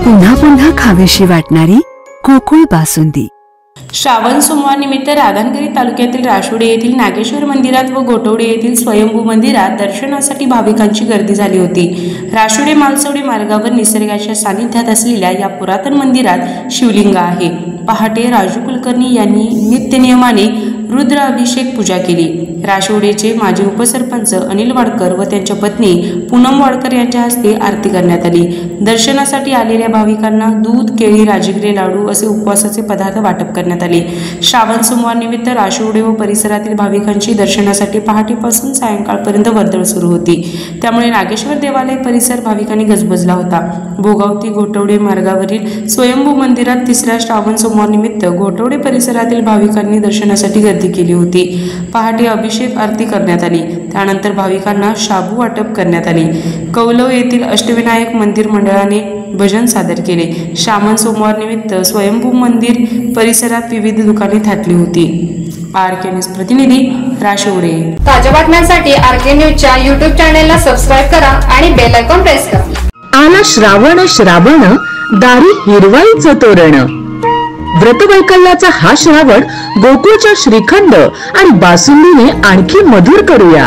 पुन्हा पुन्हा खावीशी वाटणारी गोकुळ बासुंदी। श्रावण सोमवार निमित्त राधानगरी तालुक्यातील राशोडे येथील नागेश्वर मंदिरात व गोटवडे येथील स्वयंभू मंदिरात दर्शनासाठी भाविकांची गर्दी झाली होती। राशोडे मालसवडे मार्गावर निसर्गाच्या सानिध्यात असलेल्या या पुरातन मंदिरात शिवलिंग आहे। पहाटे राजू कुलकर्णी यांनी नित्यनियमाने रुद्र अभिषेक पूजा केली। राशोडेचे माजी उपसरपंच अनिल वाडकर व त्यांच्या पत्नी पूनम वाडकर यांच्या हस्ते आरती करण्यात आली। दर्शनासाठी आलेल्या भाविकांना दूध, केळी, राजगिरे लाडू असे उपवासाचे पदार्थ वाटप करण्यात आले। श्रावण सोमवार निमित्त राशोडे व परिसरातील भाविकांची दर्शनासाठी पहाटेपासून सायंकाळपर्यंत वर्दळ सुरू होती। त्यामुळे नागेश्वर देवालय परिसर भाविकांनी गजबजला होता। भोगावती गोटवडे मार्गावरील स्वयंभू मंदिरात तिसऱ्या श्रावण सोमवार निमित्त गोटवडे परिसरातील भाविकांनी दर्शनासाठी गर्दी केली होती। पहाटे अभिषेक आरती करण्यात आली। त्यानंतर भाविकांना शाबू वाटप करण्यात आले। कौलव येथील अष्टविनायक मंदिर मंडळाने भजन सादर केले। श्रावण सोमवार निमित्त स्वयंभू मंदिर परिसरात विविध दुकाने थाटली होती। आरके न्यूज प्रतिनिधी राशोडे। ताज्या बातम्यांसाठी आरके न्यूजच्या YouTube चॅनलला सबस्क्राइब करा आणि बेल आयकॉन प्रेस करा। आला श्रावण श्रावण दारी हिरवाईचं तोरण। व्रतवैकल्याचा हा श्रावण गोकुळच्या श्रीखंड आणि बासुंदीने आणखी मधुर करूया।